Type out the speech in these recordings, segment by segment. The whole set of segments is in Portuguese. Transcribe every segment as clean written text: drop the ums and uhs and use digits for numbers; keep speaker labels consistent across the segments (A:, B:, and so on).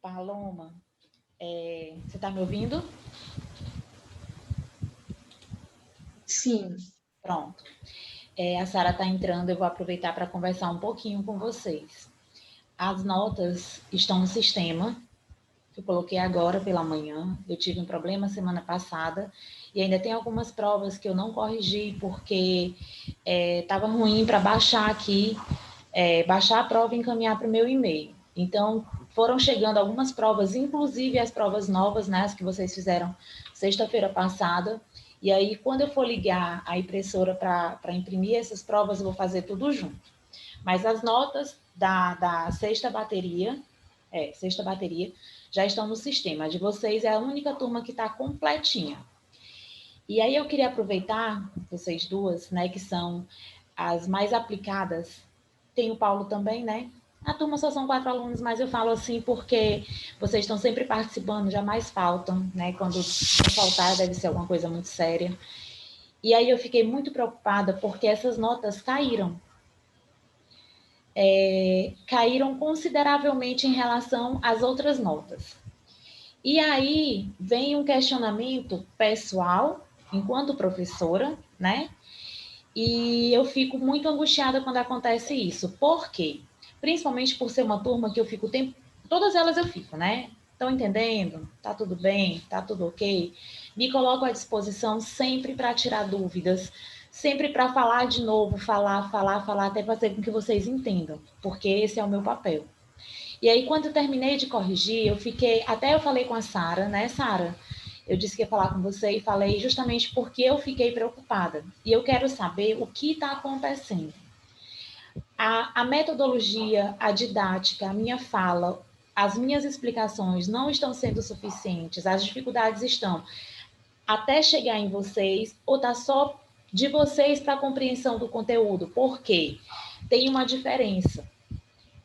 A: Paloma, você está me ouvindo?
B: Sim.
A: Pronto. A Sara está entrando, eu vou aproveitar para conversar um pouquinho com vocês. As notas estão no sistema, eu coloquei agora pela manhã, eu tive um problema semana passada, e ainda tem algumas provas que eu não corrigi, porque estava ruim para baixar aqui, baixar a prova e encaminhar para o meu e-mail. Então, foram chegando algumas provas, inclusive as provas novas, né, as que vocês fizeram sexta-feira passada. E aí, quando eu for ligar a impressora para imprimir essas provas, eu vou fazer tudo junto. Mas as notas da sexta bateria, já estão no sistema. A de vocês é a única turma que está completinha. E aí eu queria aproveitar, vocês duas, né, que são as mais aplicadas. Tem o Paulo também, né? A turma só são 4 alunos, mas eu falo assim porque vocês estão sempre participando, jamais faltam, né? Quando faltar, deve ser alguma coisa muito séria. E aí eu fiquei muito preocupada porque essas notas caíram. Caíram consideravelmente em relação às outras notas. E aí vem um questionamento pessoal, enquanto professora, né? E eu fico muito angustiada quando acontece isso. Por quê? Principalmente por ser uma turma que eu fico o tempo... Todas elas eu fico, né? Estão entendendo? Tá tudo bem? Tá tudo ok? Me coloco à disposição sempre para tirar dúvidas, sempre para falar de novo, falar, até fazer com que vocês entendam, porque esse é o meu papel. E aí, quando eu terminei de corrigir, até eu falei com a Sara, né, Sara? Eu disse que ia falar com você e falei justamente porque eu fiquei preocupada. E eu quero saber o que está acontecendo. A metodologia, a didática, a minha fala, as minhas explicações não estão sendo suficientes, as dificuldades estão até chegar em vocês, ou está só de vocês para a compreensão do conteúdo? Por quê? Tem uma diferença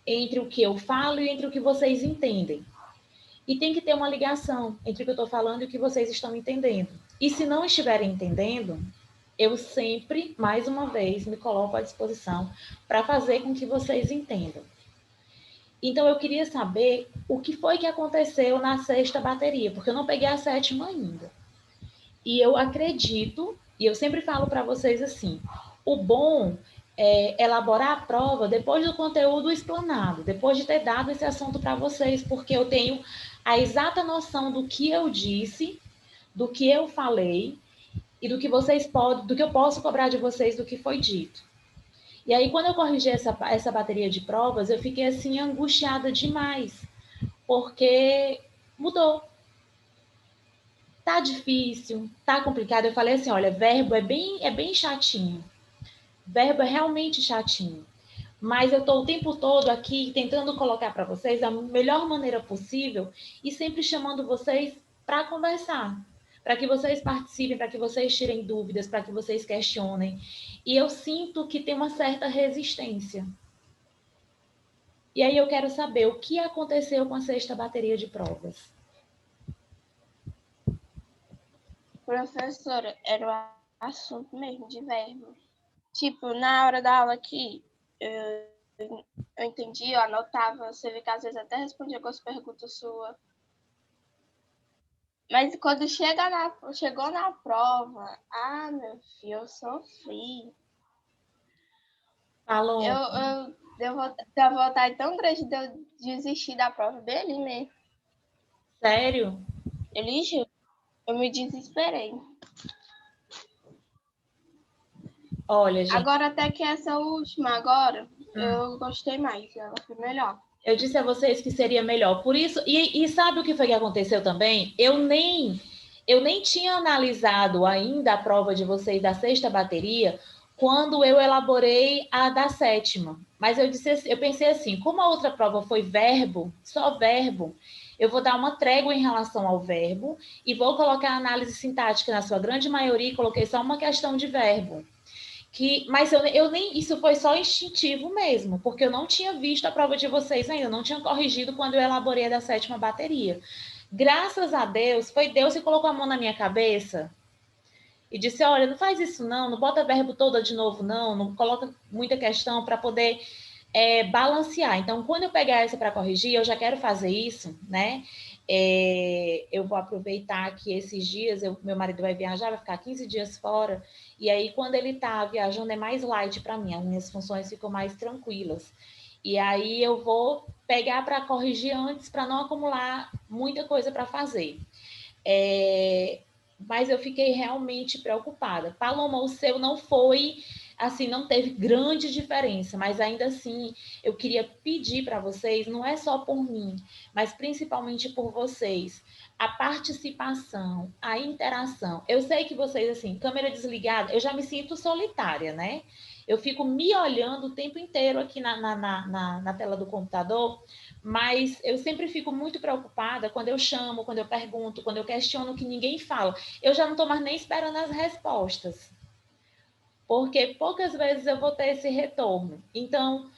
A: entre o que eu falo e entre o que vocês entendem. E tem que ter uma ligação entre o que eu estou falando e o que vocês estão entendendo. E se não estiverem entendendo, eu sempre, mais uma vez, me coloco à disposição para fazer com que vocês entendam. Então, eu queria saber o que foi que aconteceu na sexta bateria, porque eu não peguei a sétima ainda. E eu acredito, e eu sempre falo para vocês assim, o bom é elaborar a prova depois do conteúdo explanado, depois de ter dado esse assunto para vocês, porque eu tenho a exata noção do que eu disse, do que eu falei e do que do que eu posso cobrar de vocês do que foi dito. E aí, quando eu corrigi essa bateria de provas, eu fiquei assim angustiada demais, porque mudou. Tá difícil, tá complicado. Eu falei assim, olha, verbo é bem chatinho. Verbo é realmente chatinho. Mas eu estou o tempo todo aqui tentando colocar para vocês da melhor maneira possível e sempre chamando vocês para conversar, para que vocês participem, para que vocês tirem dúvidas, para que vocês questionem. E eu sinto que tem uma certa resistência. E aí eu quero saber o que aconteceu com a sexta bateria de provas.
C: Professora, era o assunto mesmo de verbo. Tipo, na hora da aula aqui, eu entendi, eu anotava, você vê que às vezes até respondia algumas perguntas suas. Mas quando chegou na prova, meu filho, eu sofri.
A: Falou.
C: Eu deu uma vontade tão grande de eu desistir da prova bem ali mesmo.
A: Sério?
C: Eu me desesperei.
A: Olha, gente.
C: Agora até que essa última agora, eu gostei mais, ela foi melhor.
A: Eu disse a vocês que seria melhor. Por isso, e sabe o que foi que aconteceu também? Eu nem tinha analisado ainda a prova de vocês da sexta bateria quando eu elaborei a da sétima. Mas eu pensei assim, como a outra prova foi verbo, só verbo, eu vou dar uma trégua em relação ao verbo e vou colocar a análise sintática na sua grande maioria e coloquei só uma questão de verbo. Mas eu nem. Isso foi só instintivo mesmo, porque eu não tinha visto a prova de vocês ainda, eu não tinha corrigido quando eu elaborei a da sétima bateria. Graças a Deus, foi Deus que colocou a mão na minha cabeça e disse: olha, não faz isso não bota verbo todo de novo, não coloca muita questão para poder balancear. Então, quando eu pegar essa para corrigir, eu já quero fazer isso, né? Eu vou aproveitar que esses dias meu marido vai viajar, vai ficar 15 dias fora, e aí quando ele tá viajando é mais light para mim, as minhas funções ficam mais tranquilas. E aí eu vou pegar para corrigir antes, para não acumular muita coisa para fazer. Mas eu fiquei realmente preocupada. Paloma, o seu não foi, assim, não teve grande diferença, mas ainda assim eu queria pedir para vocês, não é só por mim, mas principalmente por vocês, a participação, a interação. Eu sei que vocês, assim, câmera desligada, eu já me sinto solitária, né? Eu fico me olhando o tempo inteiro aqui na tela do computador, mas eu sempre fico muito preocupada quando eu chamo, quando eu pergunto, quando eu questiono que ninguém fala. Eu já não estou mais nem esperando as respostas, porque poucas vezes eu vou ter esse retorno. Então,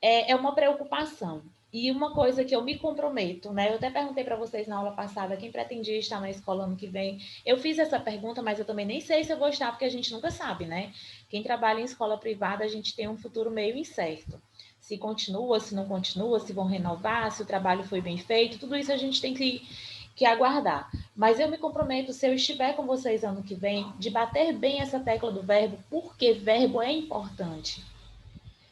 A: é uma preocupação. E uma coisa que eu me comprometo, né? Eu até perguntei para vocês na aula passada quem pretendia estar na escola ano que vem. Eu fiz essa pergunta, mas eu também nem sei se eu vou estar, porque a gente nunca sabe, né? Quem trabalha em escola privada, a gente tem um futuro meio incerto. Se continua, se não continua, se vão renovar, se o trabalho foi bem feito, tudo isso a gente tem que aguardar. Mas eu me comprometo, se eu estiver com vocês ano que vem, de bater bem essa tecla do verbo, porque verbo é importante.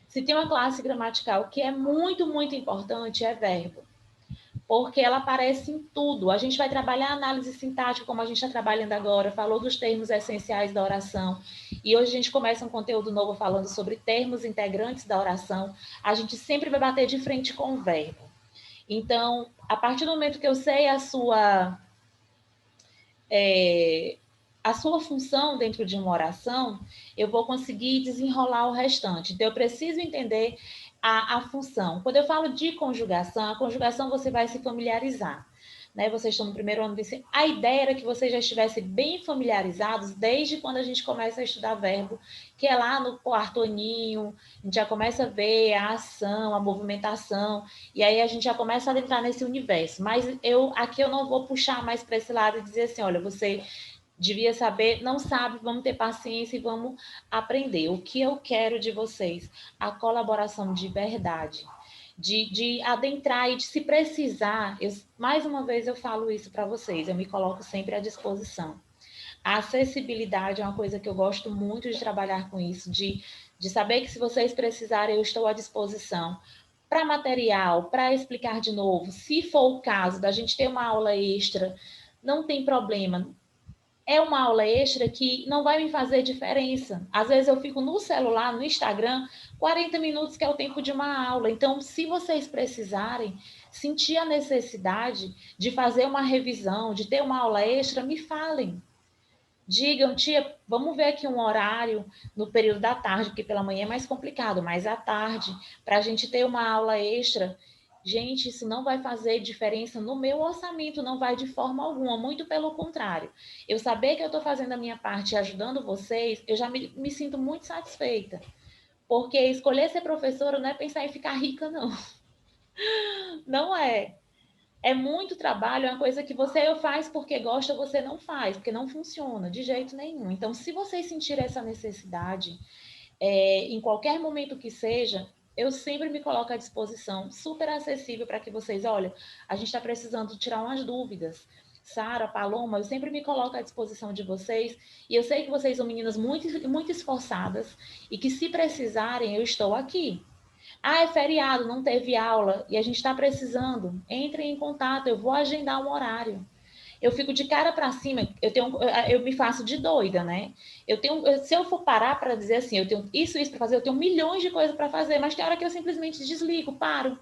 A: Se tem uma classe gramatical que é muito, muito importante, é verbo. Porque ela aparece em tudo. A gente vai trabalhar a análise sintática, como a gente está trabalhando agora, falou dos termos essenciais da oração. E hoje a gente começa um conteúdo novo falando sobre termos integrantes da oração. A gente sempre vai bater de frente com o verbo. Então, a partir do momento que eu sei a sua função dentro de uma oração, eu vou conseguir desenrolar o restante. Então, eu preciso entender a função. Quando eu falo de conjugação, a conjugação você vai se familiarizar. Né? Vocês estão no primeiro ano de ensino. A ideia era que vocês já estivessem bem familiarizados desde quando a gente começa a estudar verbo, que é lá no quarto aninho, a gente já começa a ver a ação, a movimentação, e aí a gente já começa a entrar nesse universo. Mas aqui eu não vou puxar mais para esse lado e dizer assim, olha, você devia saber, não sabe, vamos ter paciência e vamos aprender. O que eu quero de vocês? A colaboração de verdade. De adentrar e de se precisar, mais uma vez eu falo isso para vocês, eu me coloco sempre à disposição. A acessibilidade é uma coisa que eu gosto muito de trabalhar com isso, de saber que se vocês precisarem, eu estou à disposição para material, para explicar de novo. Se for o caso da gente ter uma aula extra, não tem problema. É uma aula extra que não vai me fazer diferença. Às vezes eu fico no celular, no Instagram, 40 minutos, que é o tempo de uma aula. Então, se vocês precisarem sentir a necessidade de fazer uma revisão, de ter uma aula extra, me falem. Digam, tia, vamos ver aqui um horário no período da tarde, porque pela manhã é mais complicado, mas à tarde, para a gente ter uma aula extra. Gente, isso não vai fazer diferença no meu orçamento, não vai de forma alguma, muito pelo contrário. Eu saber que eu estou fazendo a minha parte e ajudando vocês, eu já me sinto muito satisfeita. Porque escolher ser professora não é pensar em ficar rica, não. Não é. É muito trabalho, é uma coisa que você faz porque gosta, você não faz, porque não funciona de jeito nenhum. Então, se vocês sentirem essa necessidade, em qualquer momento que seja, eu sempre me coloco à disposição, super acessível para que vocês, olha, a gente está precisando tirar umas dúvidas. Sara, Paloma, eu sempre me coloco à disposição de vocês, e eu sei que vocês são meninas muito, muito esforçadas, e que se precisarem, eu estou aqui. Ah, é feriado, não teve aula e a gente está precisando. Entrem em contato, eu vou agendar um horário. Eu fico de cara para cima, eu me faço de doida, né? Se eu for parar para dizer assim, eu tenho isso para fazer, eu tenho milhões de coisas para fazer, mas tem hora que eu simplesmente desligo, paro.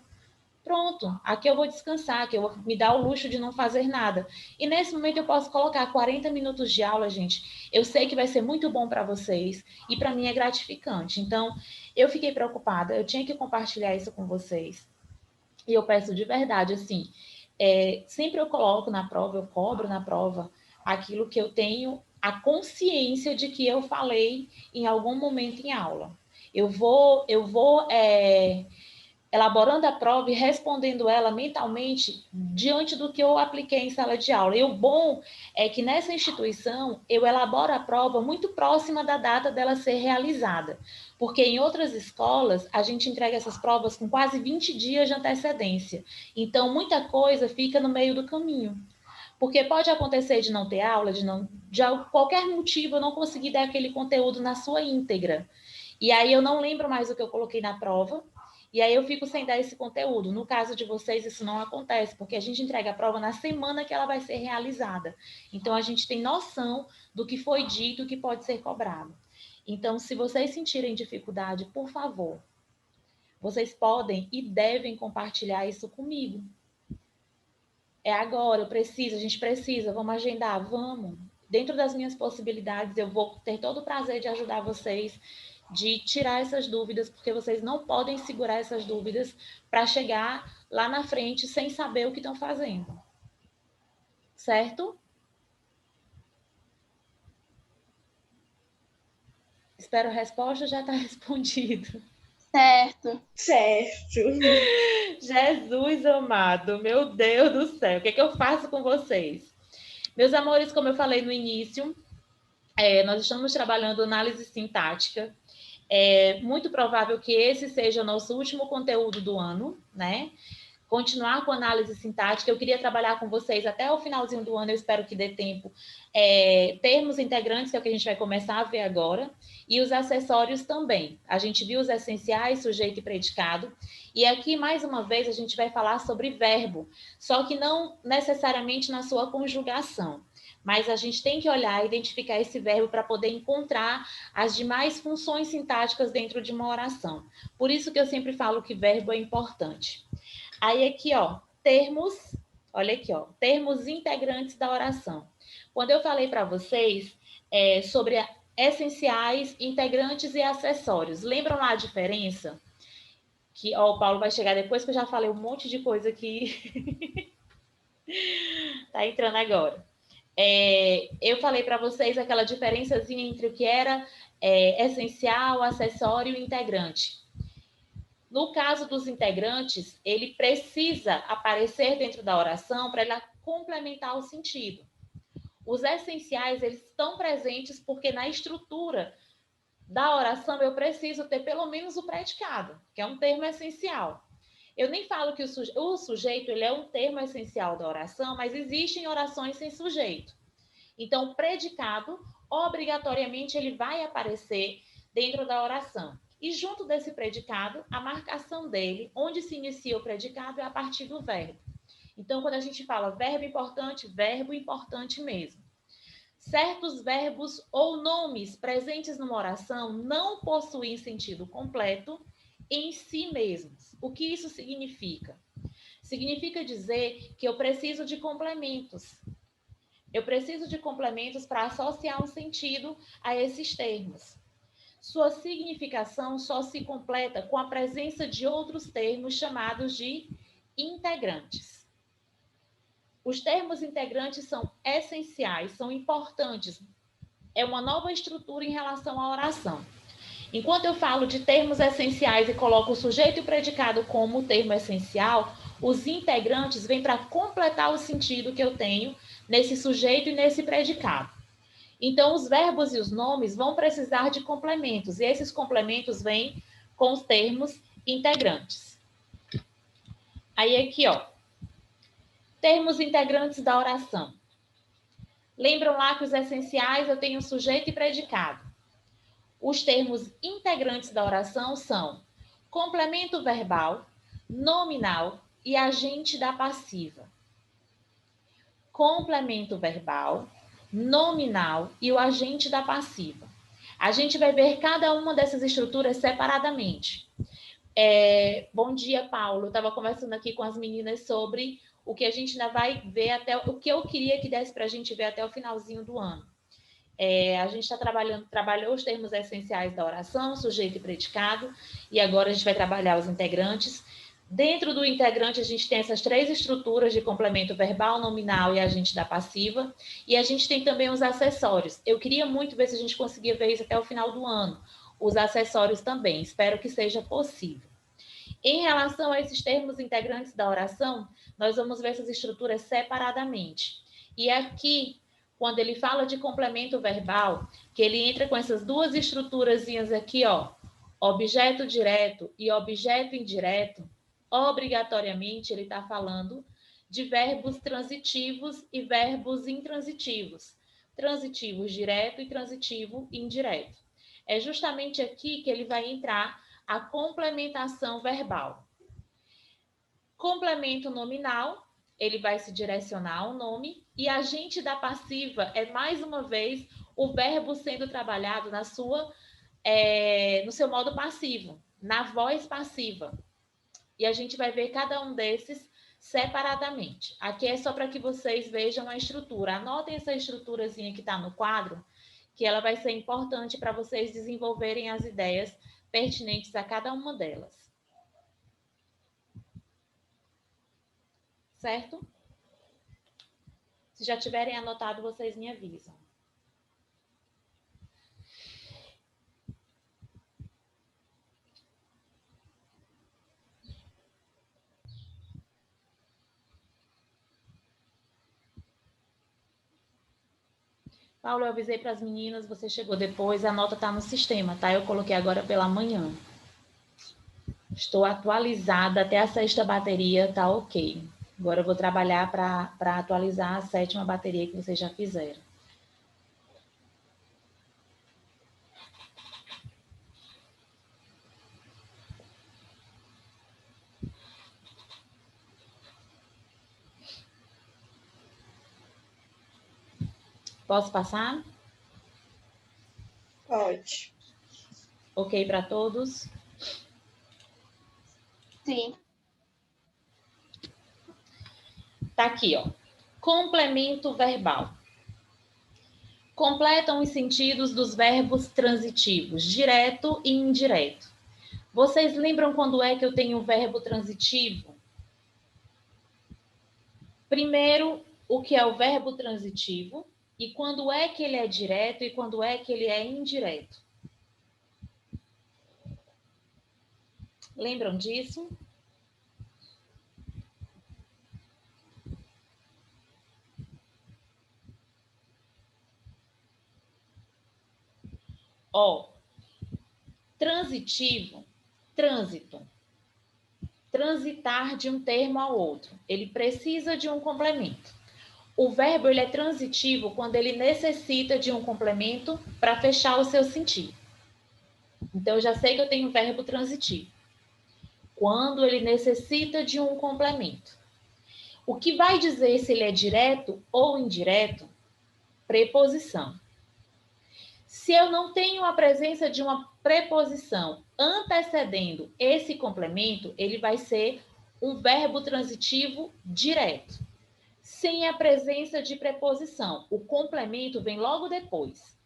A: Pronto, aqui eu vou descansar, aqui eu vou me dar o luxo de não fazer nada. E nesse momento eu posso colocar 40 minutos de aula, gente. Eu sei que vai ser muito bom para vocês e para mim é gratificante. Então, eu fiquei preocupada, eu tinha que compartilhar isso com vocês. E eu peço de verdade, assim, sempre eu coloco na prova, eu cobro na prova aquilo que eu tenho a consciência de que eu falei em algum momento em aula. Eu vou elaborando a prova e respondendo ela mentalmente diante do que eu apliquei em sala de aula. E o bom é que nessa instituição eu elaboro a prova muito próxima da data dela ser realizada, porque em outras escolas a gente entrega essas provas com quase 20 dias de antecedência. Então muita coisa fica no meio do caminho. Porque pode acontecer de não ter aula, de qualquer motivo eu não conseguir dar aquele conteúdo na sua íntegra. E aí eu não lembro mais o que eu coloquei na prova, e aí eu fico sem dar esse conteúdo. No caso de vocês, isso não acontece, porque a gente entrega a prova na semana que ela vai ser realizada. Então, a gente tem noção do que foi dito e que pode ser cobrado. Então, se vocês sentirem dificuldade, por favor, vocês podem e devem compartilhar isso comigo. É agora, a gente precisa, vamos agendar, vamos. Dentro das minhas possibilidades, eu vou ter todo o prazer de ajudar vocês, de tirar essas dúvidas, porque vocês não podem segurar essas dúvidas para chegar lá na frente sem saber o que estão fazendo. Certo? Espero a resposta, já está respondido.
C: Certo.
A: Jesus amado, meu Deus do céu, o que é que eu faço com vocês? Meus amores, como eu falei no início, nós estamos trabalhando análise sintática. É muito provável que esse seja o nosso último conteúdo do ano, né? Continuar com análise sintática. Eu queria trabalhar com vocês até o finalzinho do ano, eu espero que dê tempo. Termos integrantes, que é o que a gente vai começar a ver agora, e os acessórios também. A gente viu os essenciais, sujeito e predicado, e aqui, mais uma vez, a gente vai falar sobre verbo, só que não necessariamente na sua conjugação. Mas a gente tem que olhar e identificar esse verbo para poder encontrar as demais funções sintáticas dentro de uma oração. Por isso que eu sempre falo que verbo é importante. Aí aqui, ó, termos, olha aqui, ó, termos integrantes da oração. Quando eu falei para vocês sobre essenciais, integrantes e acessórios, lembram lá a diferença? Que, ó, o Paulo vai chegar depois que eu já falei um monte de coisa aqui. Tá entrando agora. Eu falei para vocês aquela diferençazinha entre o que era essencial, acessório e integrante. No caso dos integrantes, ele precisa aparecer dentro da oração para ele complementar o sentido. Os essenciais, eles estão presentes porque na estrutura da oração eu preciso ter pelo menos o predicado, que é um termo essencial. Eu nem falo que o sujeito ele é um termo essencial da oração, mas existem orações sem sujeito. Então, o predicado, obrigatoriamente, ele vai aparecer dentro da oração. E junto desse predicado, a marcação dele, onde se inicia o predicado, é a partir do verbo. Então, quando a gente fala verbo importante mesmo. Certos verbos ou nomes presentes numa oração não possuem sentido completo em si mesmos. O que isso significa? Significa dizer que eu preciso de complementos. Eu preciso de complementos para associar um sentido a esses termos. Sua significação só se completa com a presença de outros termos chamados de integrantes. Os termos integrantes são essenciais, são importantes. É uma nova estrutura em relação à oração. Enquanto eu falo de termos essenciais e coloco o sujeito e o predicado como termo essencial, os integrantes vêm para completar o sentido que eu tenho nesse sujeito e nesse predicado. Então, os verbos e os nomes vão precisar de complementos, e esses complementos vêm com os termos integrantes. Aí aqui, ó, termos integrantes da oração. Lembram lá que os essenciais eu tenho sujeito e predicado. Os termos integrantes da oração são complemento verbal, nominal e agente da passiva. Complemento verbal, nominal e o agente da passiva. A gente vai ver cada uma dessas estruturas separadamente. Bom dia, Paulo. Eu estava conversando aqui com as meninas sobre o que a gente ainda vai ver até o que eu queria que desse para a gente ver até o finalzinho do ano. A gente trabalhou os termos essenciais da oração, sujeito e predicado, e agora a gente vai trabalhar os integrantes. Dentro do integrante, a gente tem essas três estruturas de complemento verbal, nominal e agente da passiva, e a gente tem também os acessórios. Eu queria muito ver se a gente conseguia ver isso até o final do ano. Os acessórios também, espero que seja possível. Em relação a esses termos integrantes da oração, nós vamos ver essas estruturas separadamente. E aqui, quando ele fala de complemento verbal, que ele entra com essas duas estruturazinhas aqui, ó, objeto direto e objeto indireto, obrigatoriamente ele está falando de verbos transitivos e verbos intransitivos. Transitivos direto e transitivo indireto. É justamente aqui que ele vai entrar a complementação verbal. Complemento nominal, ele vai se direcionar ao nome, e agente da passiva é, mais uma vez, o verbo sendo trabalhado no seu modo passivo, na voz passiva. E a gente vai ver cada um desses separadamente. Aqui é só para que vocês vejam a estrutura. Anotem essa estruturazinha que está no quadro, que ela vai ser importante para vocês desenvolverem as ideias pertinentes a cada uma delas. Certo? Se já tiverem anotado, vocês me avisam. Paulo, eu avisei para as meninas, você chegou depois, a nota está no sistema, tá? Eu coloquei agora pela manhã. Estou atualizada até a 6ª bateria, tá ok. Agora eu vou trabalhar para atualizar a 7ª bateria que vocês já fizeram. Posso passar?
B: Pode.
A: Ok para todos?
C: Sim.
A: Tá aqui, ó. Complemento verbal. Completam os sentidos dos verbos transitivos, direto e indireto. Vocês lembram quando é que eu tenho o verbo transitivo? Primeiro, o que é o verbo transitivo e quando é que ele é direto e quando é que ele é indireto. Lembram disso? Ó, transitivo, trânsito. Transitar de um termo ao outro. Ele precisa de um complemento. O verbo ele é transitivo quando ele necessita de um complemento para fechar o seu sentido. Então, eu já sei que eu tenho um verbo transitivo. Quando ele necessita de um complemento. O que vai dizer se ele é direto ou indireto? Preposição. Se eu não tenho a presença de uma preposição antecedendo esse complemento, ele vai ser um verbo transitivo direto. Sem a presença de preposição. O complemento vem logo depois.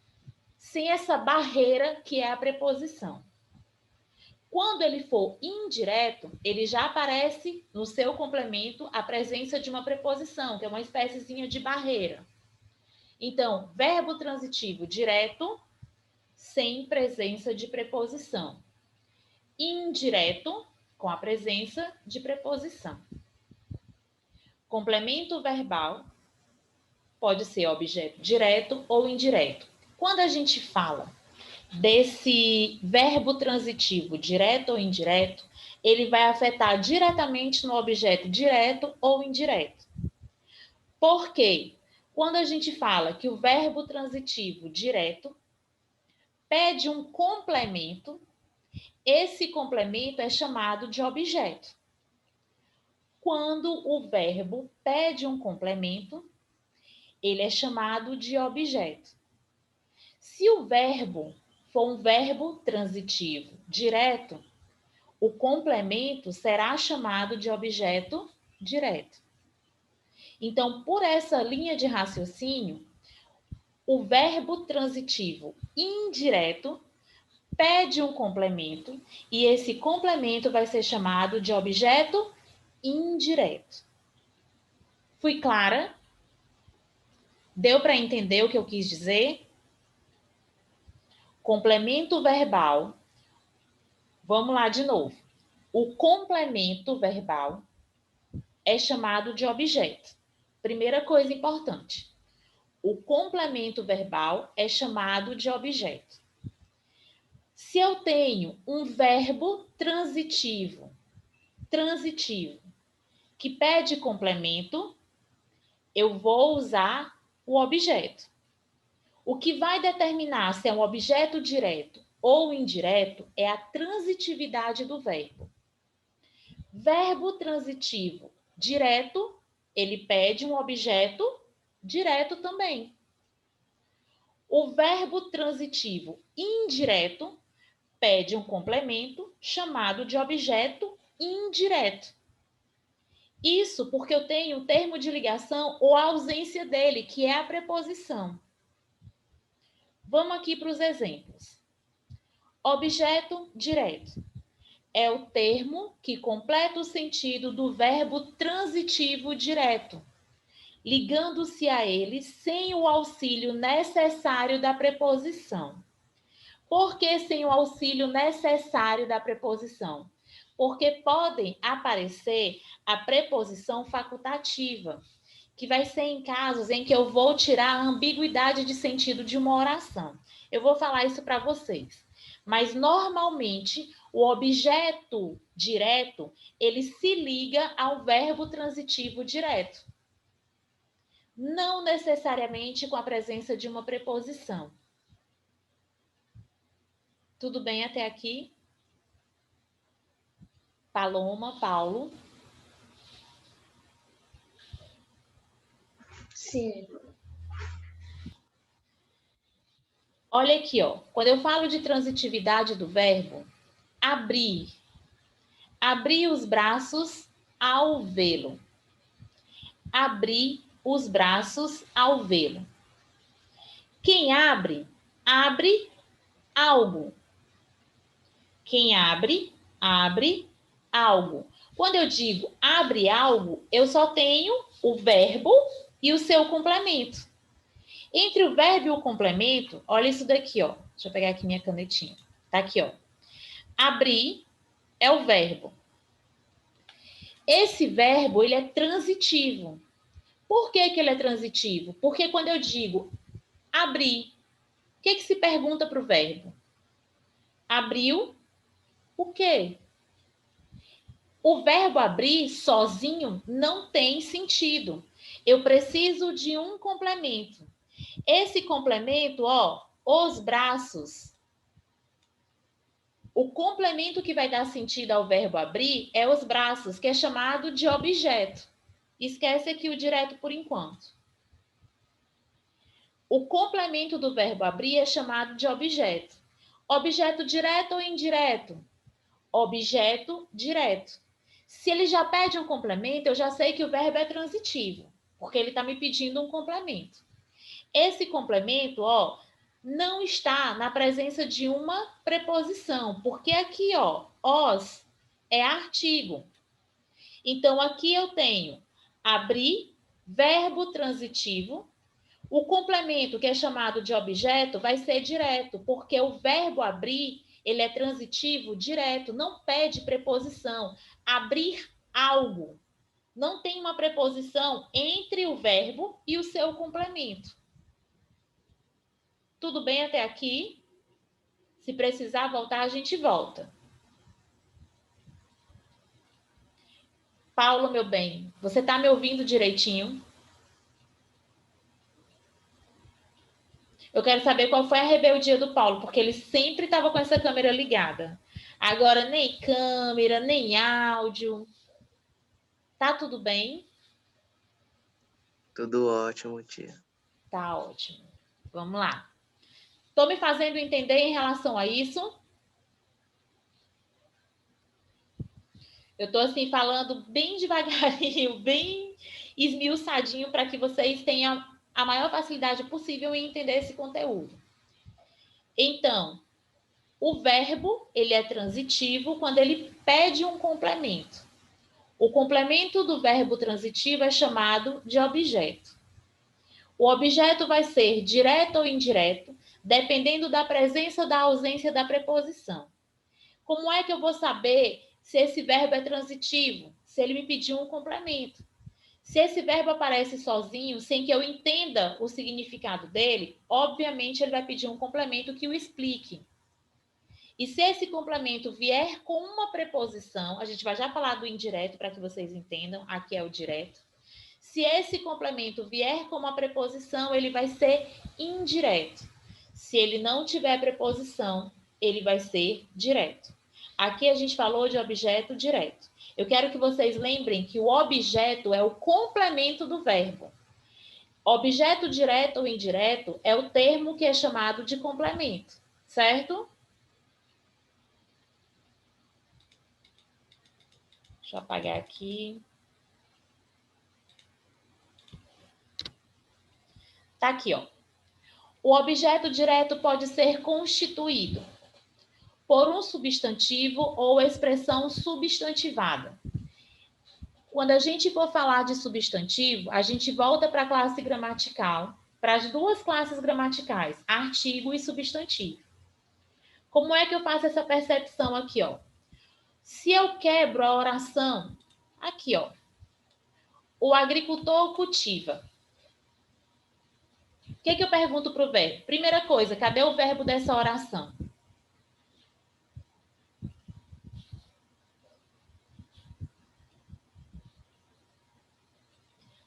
A: Sem essa barreira que é a preposição. Quando ele for indireto, ele já aparece no seu complemento a presença de uma preposição, que é uma espéciezinha de barreira. Então, verbo transitivo direto, sem presença de preposição. Indireto, com a presença de preposição. Complemento verbal pode ser objeto direto ou indireto. Quando a gente fala desse verbo transitivo direto ou indireto, ele vai afetar diretamente no objeto direto ou indireto. Por quê? Quando a gente fala que o verbo transitivo direto pede um complemento, esse complemento é chamado de objeto. Quando o verbo pede um complemento, ele é chamado de objeto. Se o verbo for um verbo transitivo direto, o complemento será chamado de objeto direto. Então, por essa linha de raciocínio, o verbo transitivo indireto pede um complemento e esse complemento vai ser chamado de objeto indireto. Fui clara? Deu para entender o que eu quis dizer? Complemento verbal. Vamos lá de novo. o complemento verbal é chamado de objeto. Primeira coisa importante. O complemento verbal é chamado de objeto. Se eu tenho um verbo transitivo, que pede complemento, eu vou usar o objeto. O que vai determinar se é um objeto direto ou indireto é a transitividade do verbo. Verbo transitivo direto, ele pede um objeto direto também. O verbo transitivo indireto pede um complemento chamado de objeto indireto. Isso porque eu tenho o termo de ligação ou a ausência dele, que é a preposição. Vamos aqui para os exemplos. Objeto direto é o termo que completa o sentido do verbo transitivo direto, ligando-se a ele sem o auxílio necessário da preposição. Por que sem o auxílio necessário da preposição? Porque podem aparecer a preposição facultativa, que vai ser em casos em que eu vou tirar a ambiguidade de sentido de uma oração. Eu vou falar isso para vocês. Mas, normalmente, o objeto direto, ele se liga ao verbo transitivo direto. Não necessariamente com a presença de uma preposição. Tudo bem até aqui? Paloma, Paulo?
B: Sim.
A: Olha aqui, ó. Quando eu falo de transitividade do verbo, abrir. Abrir os braços ao vê-lo. Abrir os braços ao vê-lo. Quem abre, abre algo. Quem abre, abre algo. Quando eu digo abre algo, eu só tenho o verbo e o seu complemento. Entre o verbo e o complemento, olha isso daqui, ó. Deixa eu pegar aqui minha canetinha. Tá aqui, ó. Abrir é o verbo. Esse verbo, ele é transitivo. Por que que ele é transitivo? Porque quando eu digo abrir, o que que se pergunta para o verbo? Abriu o quê? O verbo abrir sozinho não tem sentido. Eu preciso de um complemento. Esse complemento, ó, os braços. O complemento que vai dar sentido ao verbo abrir é os braços, que é chamado de objeto. Esquece aqui o direto por enquanto. O complemento do verbo abrir é chamado de objeto. Objeto direto ou indireto? Objeto direto. Se ele já pede um complemento, eu já sei que o verbo é transitivo, porque ele está me pedindo um complemento. Esse complemento, ó, não está na presença de uma preposição, porque aqui, ó, os é artigo. Então, aqui eu tenho abrir, verbo transitivo. O complemento, que é chamado de objeto, vai ser direto, porque o verbo abrir, ele é transitivo direto, não pede preposição. Abrir algo. Não tem uma preposição entre o verbo e o seu complemento. Tudo bem até aqui? Se precisar voltar, a gente volta. Paulo, meu bem, você está me ouvindo direitinho? Eu quero saber qual foi a rebeldia do Paulo, porque ele sempre estava com essa câmera ligada. Agora, nem câmera, nem áudio. Tá tudo bem?
D: Tudo ótimo, tia.
A: Tá ótimo. Vamos lá. Estou me fazendo entender em relação a isso? Eu estou assim falando bem devagarinho, bem esmiuçadinho para que vocês tenham a maior facilidade possível em entender esse conteúdo. Então, o verbo, ele é transitivo quando ele pede um complemento. O complemento do verbo transitivo é chamado de objeto. O objeto vai ser direto ou indireto, dependendo da presença ou da ausência da preposição. Como é que eu vou saber se esse verbo é transitivo, se ele me pedir um complemento. Se esse verbo aparece sozinho, sem que eu entenda o significado dele, obviamente ele vai pedir um complemento que o explique. E se esse complemento vier com uma preposição, a gente vai já falar do indireto para que vocês entendam, aqui é o direto. Se esse complemento vier com uma preposição, ele vai ser indireto. Se ele não tiver preposição, ele vai ser direto. Aqui a gente falou de objeto direto. Eu quero que vocês lembrem que o objeto é o complemento do verbo. Objeto direto ou indireto é o termo que é chamado de complemento, certo? Deixa eu apagar aqui. Tá aqui, ó. O objeto direto pode ser constituído por um substantivo ou expressão substantivada. Quando a gente for falar de substantivo, a gente volta para a classe gramatical, para as duas classes gramaticais, artigo e substantivo. Como é que eu faço essa percepção aqui, ó? Se eu quebro a oração, aqui, ó. O agricultor cultiva. O que eu pergunto para o verbo? Primeira coisa, cadê o verbo dessa oração?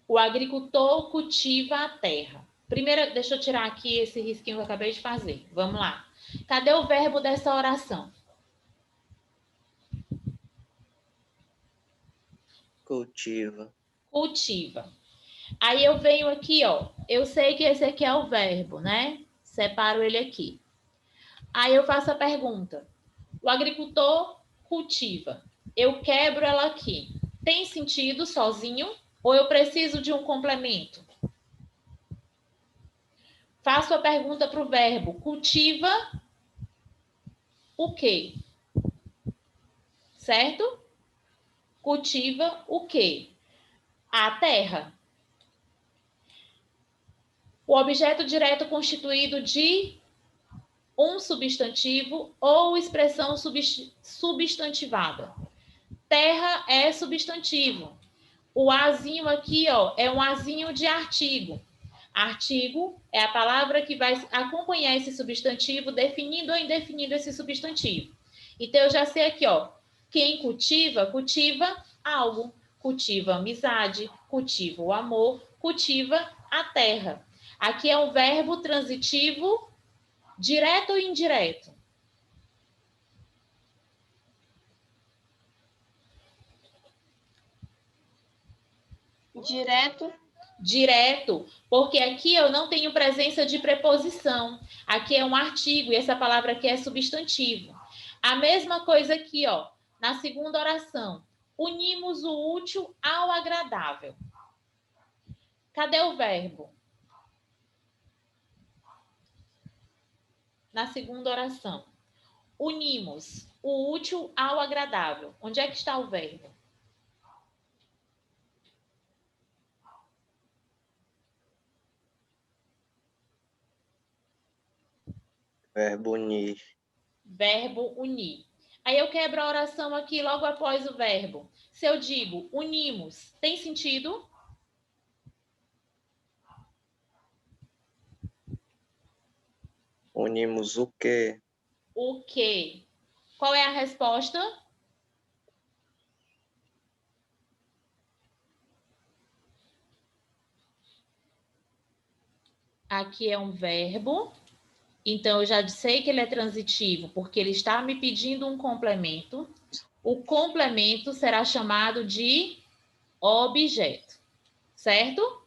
A: O agricultor cultiva a terra. Primeiro, deixa eu tirar aqui esse risquinho que eu acabei de fazer. Vamos lá. Cadê o verbo dessa oração?
D: Cultiva.
A: Cultiva. Aí eu venho aqui, ó. Eu sei que esse aqui é o verbo, né? Separo ele aqui. Aí eu faço a pergunta. O agricultor cultiva. Eu quebro ela aqui. Tem sentido sozinho ou eu preciso de um complemento? Faço a pergunta para o verbo. Cultiva o quê? Certo? Cultiva o quê? A terra. O objeto direto constituído de um substantivo ou expressão substantivada. Terra é substantivo. O azinho aqui, ó, é um azinho de artigo. Artigo é a palavra que vai acompanhar esse substantivo, definindo ou indefinindo esse substantivo. Então, eu já sei aqui, ó, quem cultiva, cultiva algo. Cultiva amizade, cultiva o amor, cultiva a terra. Aqui é um verbo transitivo, direto ou indireto?
C: Direto.
A: Direto, porque aqui eu não tenho presença de preposição. Aqui é um artigo e essa palavra aqui é substantivo. A mesma coisa aqui, ó, na segunda oração. Unimos o útil ao agradável. Cadê o verbo? Na segunda oração. Unimos o útil ao agradável. Onde é que está o verbo?
D: Verbo unir.
A: Verbo unir. Aí eu quebro a oração aqui logo após o verbo. Se eu digo unimos, tem sentido?
D: Unimos o quê?
A: O quê? Qual é a resposta? Aqui é um verbo. Então, eu já sei que ele é transitivo, porque ele está me pedindo um complemento. O complemento será chamado de objeto, certo?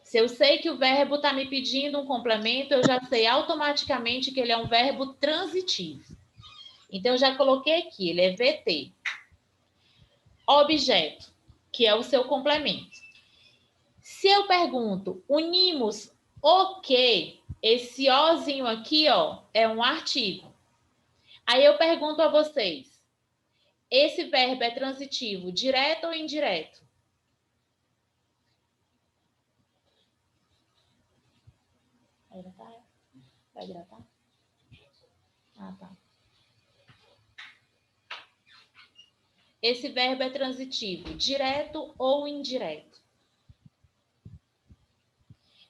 A: Se eu sei que o verbo está me pedindo um complemento, eu já sei automaticamente que ele é um verbo transitivo. Então, eu já coloquei aqui, ele é VT. Objeto, que é o seu complemento. Se eu pergunto, unimos o quê? Esse ozinho aqui, ó, é um artigo. Aí eu pergunto a vocês, esse verbo é transitivo, direto ou indireto? Vai hidratar? Vai hidratar? Ah, tá. Esse verbo é transitivo, direto ou indireto?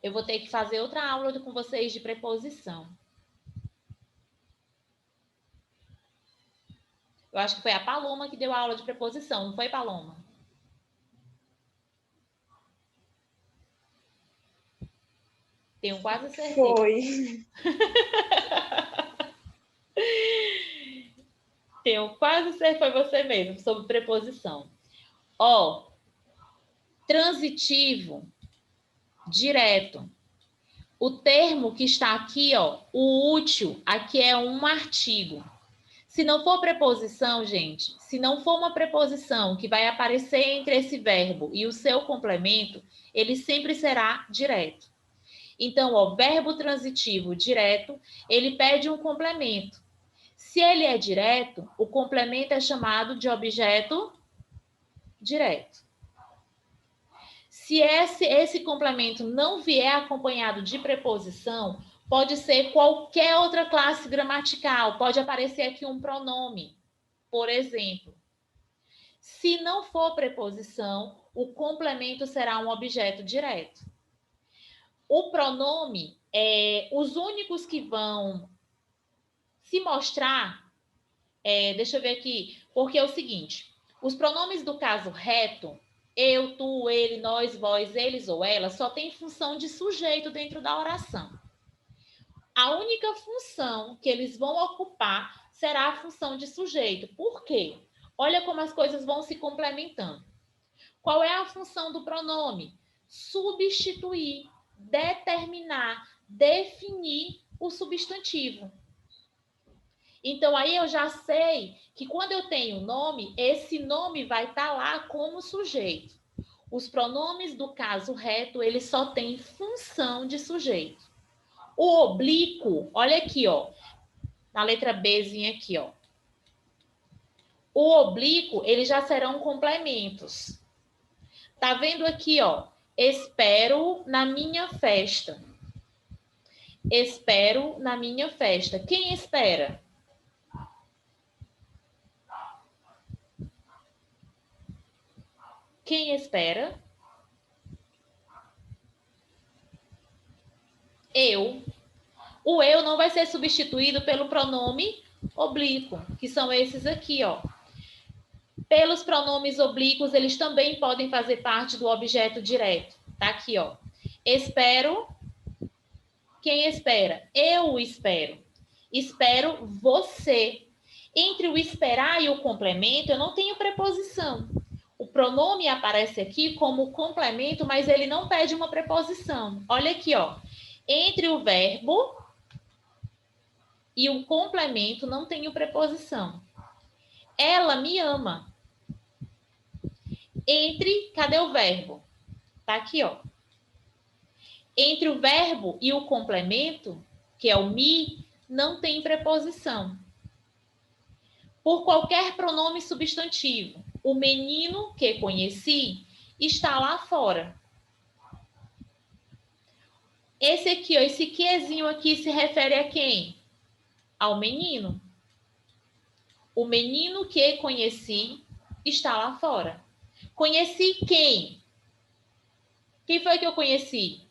A: Eu vou ter que fazer outra aula com vocês de preposição. Eu acho que foi a Paloma que deu a aula de preposição, não foi, Paloma? Tenho quase certeza.
B: Foi.
A: Tenho quase certeza, foi você mesmo, sobre preposição. Ó, transitivo, direto. O termo que está aqui, ó, o útil, aqui é um artigo. Se não for preposição, gente, se não for uma preposição que vai aparecer entre esse verbo e o seu complemento, ele sempre será direto. Então, ó, verbo transitivo direto, ele pede um complemento. Se ele é direto, o complemento é chamado de objeto direto. Se esse complemento não vier acompanhado de preposição, pode ser qualquer outra classe gramatical, pode aparecer aqui um pronome, por exemplo. Se não for preposição, o complemento será um objeto direto. O pronome, os únicos que vão se mostrar, deixa eu ver aqui, porque é o seguinte, os pronomes do caso reto, eu, tu, ele, nós, vós, eles ou elas, só tem função de sujeito dentro da oração. A única função que eles vão ocupar será a função de sujeito. Por quê? Olha como as coisas vão se complementando. Qual é a função do pronome? Substituir, determinar, definir o substantivo. Então, aí eu já sei que quando eu tenho nome, esse nome vai estar lá como sujeito. Os pronomes do caso reto, eles só têm função de sujeito. O oblíquo, olha aqui, ó, na letra Bzinha aqui, ó. O oblíquo, eles já serão complementos. Tá vendo aqui, ó? Espero na minha festa. Espero na minha festa. Quem espera? Quem espera? Eu. O eu não vai ser substituído pelo pronome oblíquo, que são esses aqui, ó. Pelos pronomes oblíquos, eles também podem fazer parte do objeto direto. Tá aqui, ó. Espero. Quem espera? Eu espero. Espero você. Entre o esperar e o complemento, eu não tenho preposição. O pronome aparece aqui como complemento, mas ele não pede uma preposição. Olha aqui, ó. Entre o verbo e o complemento não tenho preposição. Ela me ama. Entre, cadê o verbo? Tá aqui, ó. Entre o verbo e o complemento, que é o me, não tem preposição. Por qualquer pronome substantivo, o menino que conheci está lá fora. Esse aqui, ó, esse quezinho aqui se refere a quem? Ao menino. O menino que conheci está lá fora. Conheci quem? Quem foi que eu conheci?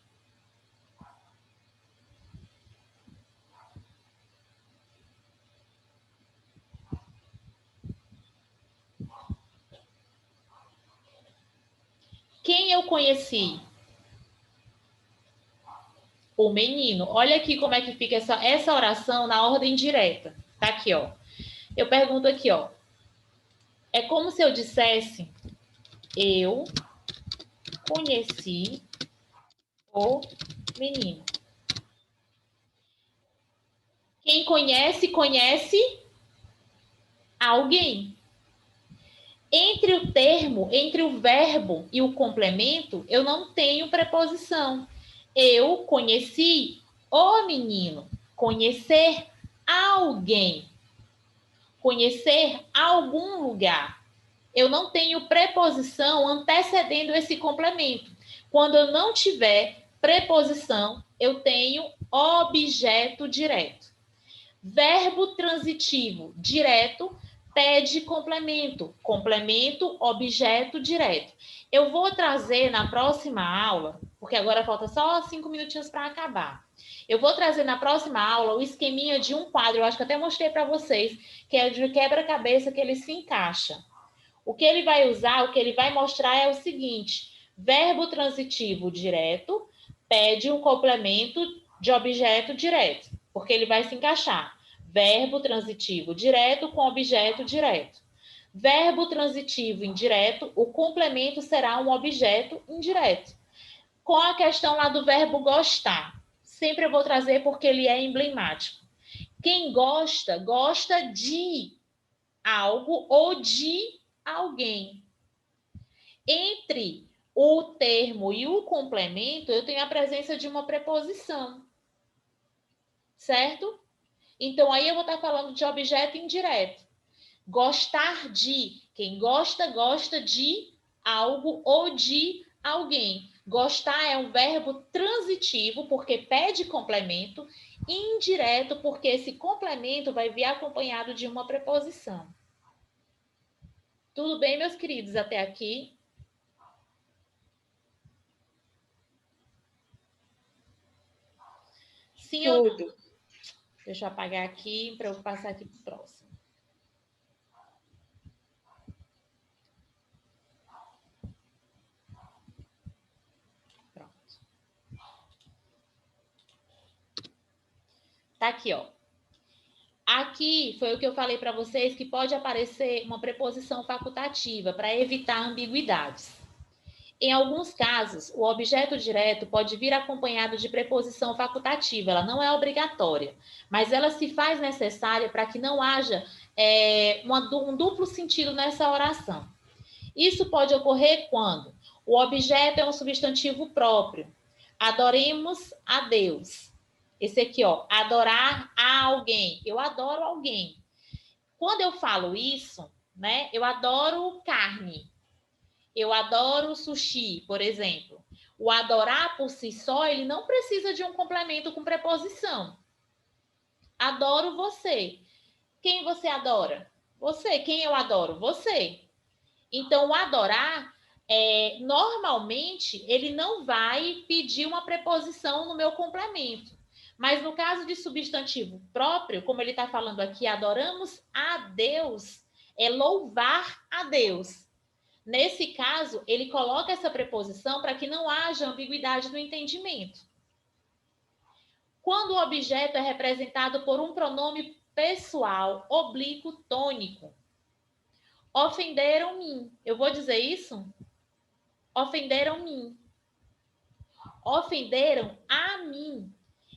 A: Quem eu conheci? O menino. Olha aqui como é que fica essa oração na ordem direta. Tá aqui, ó. Eu pergunto aqui, ó. É como se eu dissesse: eu conheci o menino. Quem conhece, conhece alguém. Entre o termo, entre o verbo e o complemento, eu não tenho preposição. Eu conheci o menino. Conhecer alguém. Conhecer algum lugar. Eu não tenho preposição antecedendo esse complemento. Quando eu não tiver preposição, eu tenho objeto direto. Verbo transitivo direto Pede complemento. Complemento, objeto direto. Eu vou trazer na próxima aula, porque agora falta só 5 minutinhos para acabar. Eu vou trazer na próxima aula o esqueminha de um quadro, eu acho que até mostrei para vocês, que é de quebra-cabeça que ele se encaixa. O que ele vai usar, o que ele vai mostrar é o seguinte: verbo transitivo direto pede um complemento de objeto direto, porque ele vai se encaixar. Verbo transitivo direto com objeto direto. Verbo transitivo indireto, o complemento será um objeto indireto. Com a questão lá do verbo gostar, sempre eu vou trazer porque ele é emblemático. Quem gosta, gosta de algo ou de alguém. Entre o termo e o complemento, eu tenho a presença de uma preposição. Certo? Então, aí eu vou estar falando de objeto indireto. Gostar de. Quem gosta, gosta de algo ou de alguém. Gostar é um verbo transitivo, porque pede complemento, e indireto, porque esse complemento vai vir acompanhado de uma preposição. Tudo bem, meus queridos, até aqui? Sim ou não?
B: Tudo.
A: Deixa eu apagar aqui para eu passar aqui para o próximo. Pronto. Tá aqui, ó. Aqui foi o que eu falei para vocês, que pode aparecer uma preposição facultativa para evitar ambiguidades. Em alguns casos, o objeto direto pode vir acompanhado de preposição facultativa, ela não é obrigatória, mas ela se faz necessária para que não haja um duplo sentido nessa oração. Isso pode ocorrer quando o objeto é um substantivo próprio. Adoremos a Deus. Esse aqui, ó, adorar a alguém. Eu adoro alguém. Quando eu falo isso, né, eu adoro carne. Eu adoro sushi, por exemplo. O adorar por si só, ele não precisa de um complemento com preposição. Adoro você. Quem você adora? Você. Quem eu adoro? Você. Então, o adorar, normalmente, ele não vai pedir uma preposição no meu complemento. Mas no caso de substantivo próprio, como ele está falando aqui, adoramos a Deus, é louvar a Deus. Nesse caso, ele coloca essa preposição para que não haja ambiguidade no entendimento. Quando o objeto é representado por um pronome pessoal, oblíquo, tônico. Ofenderam-me. Eu vou dizer isso? Ofenderam-me. Ofenderam a mim.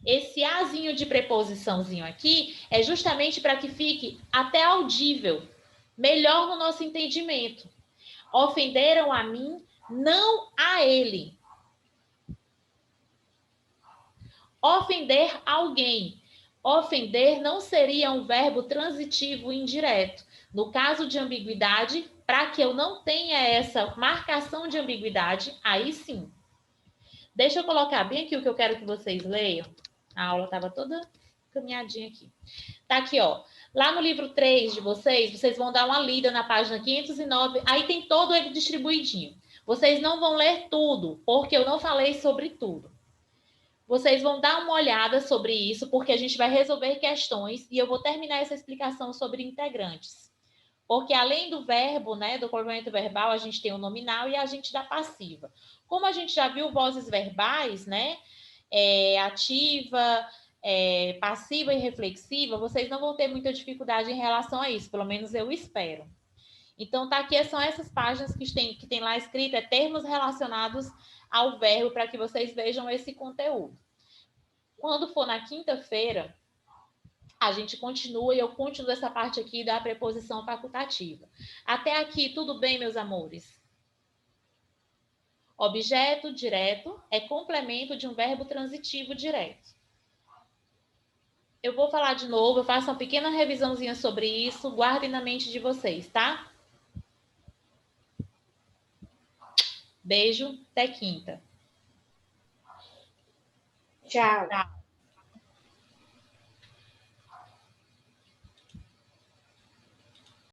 A: Esse azinho de preposiçãozinho aqui é justamente para que fique até audível, melhor no nosso entendimento. Ofenderam a mim, não a ele. Ofender alguém. Ofender não seria um verbo transitivo indireto. No caso de ambiguidade, para que eu não tenha essa marcação de ambiguidade, aí sim. Deixa eu colocar bem aqui o que eu quero que vocês leiam. A aula estava toda caminhadinha aqui. Tá aqui, ó. Lá no livro 3 de vocês vão dar uma lida na página 509. Aí tem todo ele distribuidinho. Vocês não vão ler tudo, porque eu não falei sobre tudo. Vocês vão dar uma olhada sobre isso, porque a gente vai resolver questões e eu vou terminar essa explicação sobre integrantes. Porque além do verbo, né, do complemento verbal, a gente tem o nominal e a gente da passiva. Como a gente já viu vozes verbais, né, ativa, passiva e reflexiva, vocês não vão ter muita dificuldade em relação a isso, pelo menos eu espero. Então, tá aqui, são essas páginas que tem lá escrito, termos relacionados ao verbo, para que vocês vejam esse conteúdo. Quando for na quinta-feira, a gente continua e eu continuo essa parte aqui da preposição facultativa. Até aqui, tudo bem, meus amores? Objeto direto é complemento de um verbo transitivo direto. Eu vou falar de novo, eu faço uma pequena revisãozinha sobre isso, guardem na mente de vocês, tá? Beijo, até quinta.
B: Tchau.
A: Tchau.